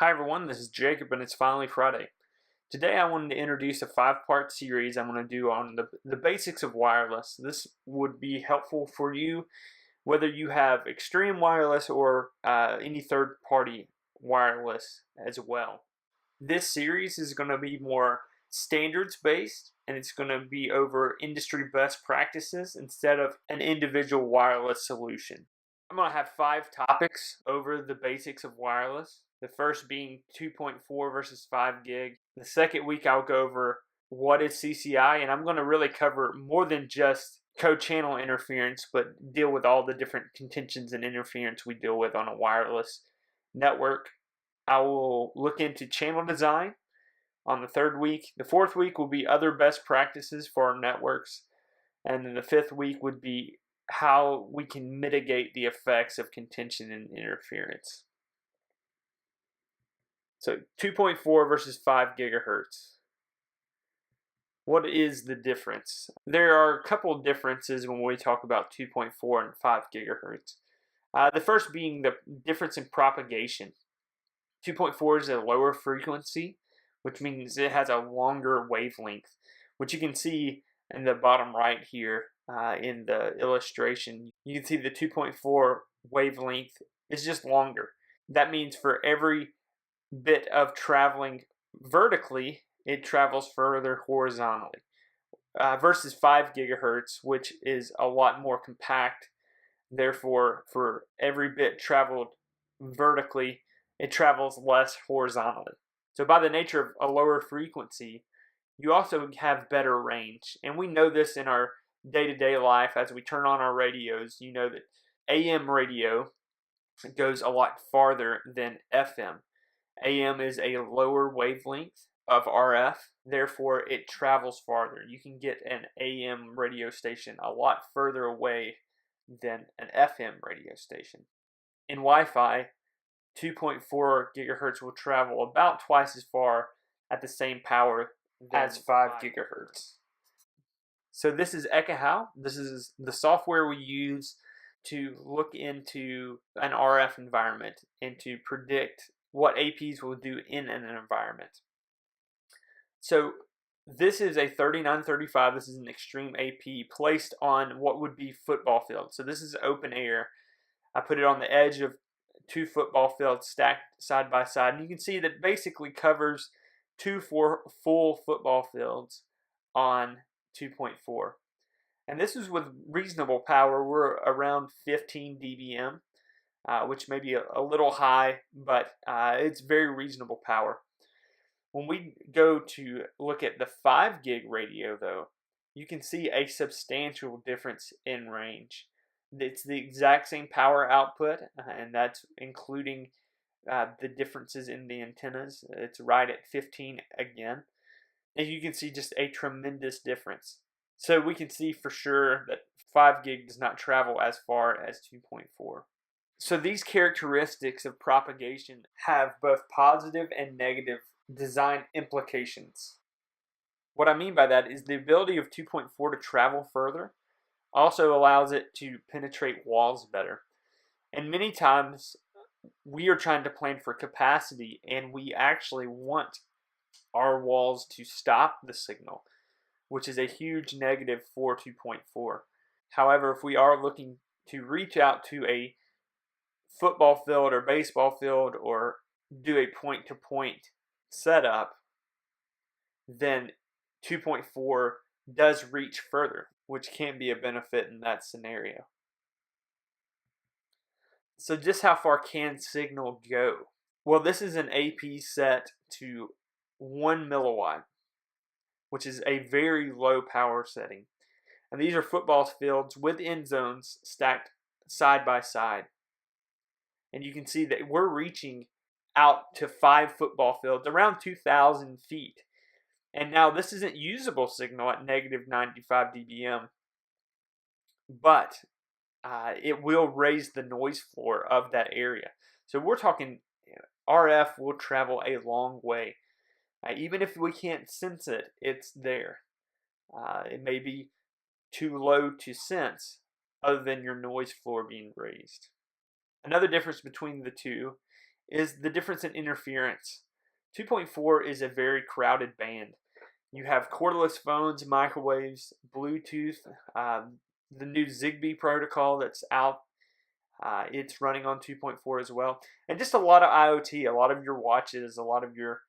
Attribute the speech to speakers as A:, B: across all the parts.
A: Hi everyone, this is Jacob and it's finally Friday. Today I wanted to introduce a 5-part series I'm going to do on the basics of wireless. This would be helpful for you whether you have extreme wireless or any third-party wireless as well. This series is going to be more standards based and it's going to be over industry best practices instead of an individual wireless solution. I'm going to have 5 topics over the basics of wireless. The first being 2.4 versus 5 gig. The second week I'll go over what is CCI, and I'm going to really cover more than just co-channel interference, but deal with all the different contentions and interference we deal with on a wireless network. I will look into channel design on the third week. The fourth week will be other best practices for our networks. And then the fifth week would be how we can mitigate the effects of contention and interference. So 2.4 versus 5 gigahertz. What is the difference? There are a couple of differences when we talk about 2.4 and 5 gigahertz. The first being the difference in propagation. 2.4 is a lower frequency, which means it has a longer wavelength, which you can see in the bottom right here in the illustration. You can see the 2.4 wavelength is just longer. That means for every bit of traveling vertically, it travels further horizontally. Versus 5 gigahertz, which is a lot more compact. Therefore, for every bit traveled vertically, it travels less horizontally. So by the nature of a lower frequency, you also have better range. And we know this in our day-to-day life as we turn on our radios. You know that AM radio goes a lot farther than FM. AM is a lower wavelength of RF, therefore it travels farther. You can get an AM radio station a lot further away than an FM radio station. In Wi-Fi, 2.4 gigahertz will travel about twice as far at the same power as 5 gigahertz. So this is Ekahau. This is the software we use to look into an RF environment and to predict what APs will do in an environment. So this is a 3935. This is an extreme AP placed on what would be football field. So this is open air. I put it on the edge of 2 football fields stacked side by side. And you can see that basically covers 2 full football fields on 2.4. And this is with reasonable power. We're around 15 dBm, which may be a little high, but it's very reasonable power. When we go to look at the 5 gig radio, though, you can see a substantial difference in range. It's the exact same power output, and that's including the differences in the antennas. It's right at 15 again. And you can see just a tremendous difference. So we can see for sure that 5 gig does not travel as far as 2.4. So these characteristics of propagation have both positive and negative design implications. What I mean by that is the ability of 2.4 to travel further also allows it to penetrate walls better. And many times we are trying to plan for capacity and we actually want our walls to stop the signal, which is a huge negative for 2.4. However, if we are looking to reach out to a football field or baseball field or do a point-to-point setup, then 2.4 does reach further, which can be a benefit in that scenario. So just how far can signal go? Well, this is an AP set to 1 milliwatt, which is a very low power setting. And these are football fields with end zones stacked side by side. And you can see that we're reaching out to 5 football fields, around 2,000 feet. And now this isn't usable signal at negative 95 dBm, but it will raise the noise floor of that area. So we're talking RF will travel a long way. Even if we can't sense it, it's there. It may be too low to sense other than your noise floor being raised. Another difference between the two is the difference in interference. 2.4 is a very crowded band. You have cordless phones, microwaves, Bluetooth, the new Zigbee protocol that's out. It's running on 2.4 as well. And just a lot of IoT, a lot of your watches, a lot of your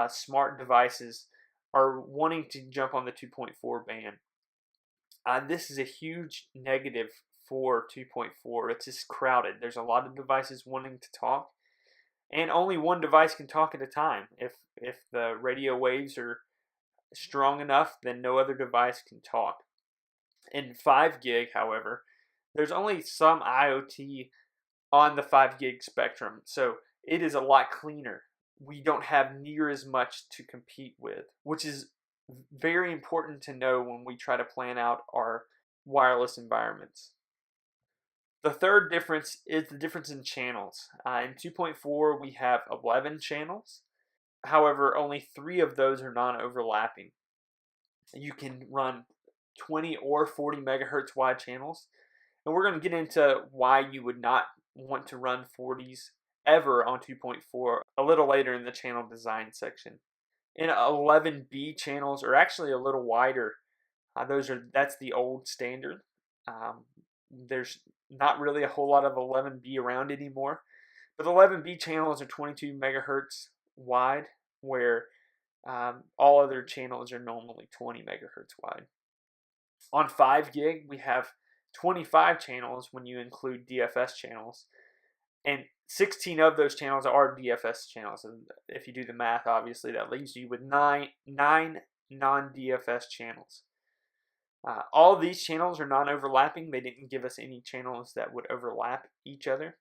A: smart devices are wanting to jump on the 2.4 band. This is a huge negative for 2.4. It's just crowded. There's a lot of devices wanting to talk, and only one device can talk at a time. If the radio waves are strong enough, then no other device can talk. In 5 gig, however, there's only some IoT on the 5 gig spectrum, so it is a lot cleaner. We don't have near as much to compete with, which is very important to know when we try to plan out our wireless environments. The third difference is the difference in channels. In 2.4, we have 11 channels. However, only 3 of those are non-overlapping. You can run 20 or 40 megahertz wide channels. And we're going to get into why you would not want to run 40s ever on 2.4 a little later in the channel design section. In 11B channels are actually a little wider. That's the old standard. There's not really a whole lot of 11B around anymore. But 11B channels are 22 megahertz wide, where all other channels are normally 20 megahertz wide. On 5 gig, we have 25 channels when you include DFS channels, and 16 of those channels are DFS channels. And if you do the math, obviously that leaves you with nine non-DFS channels. All of these channels are non-overlapping. They didn't give us any channels that would overlap each other.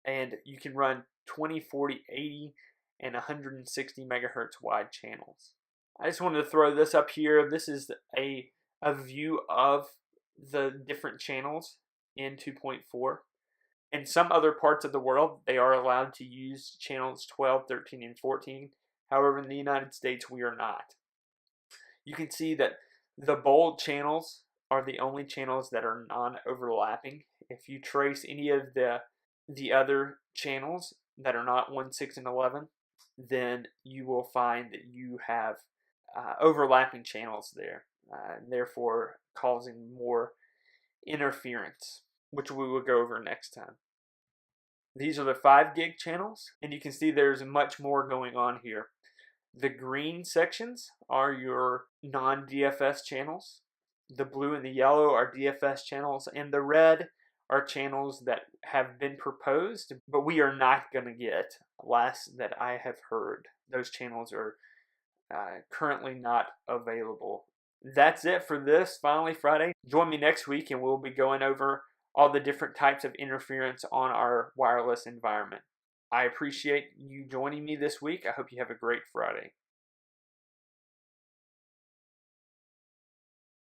A: And you can run 20, 40, 80, and 160 megahertz wide channels. I just wanted to throw this up here. This is a view of the different channels in 2.4. In some other parts of the world, they are allowed to use channels 12, 13, and 14. However, in the United States, we are not. You can see that the bold channels are the only channels that are non-overlapping. If you trace any of the other channels that are not 1, 6, and 11, then you will find that you have overlapping channels there, therefore causing more interference, which we will go over next time. These are the 5 gig channels, and you can see there's much more going on here. The green sections are your non-DFS channels. The blue and the yellow are DFS channels, and the red are channels that have been proposed, but we are not going to get, last that I have heard. Those channels are currently not available. That's it for this Finally Friday. Join me next week and we'll be going over all the different types of interference on our wireless environment. I appreciate you joining me this week. I hope you have a great Friday.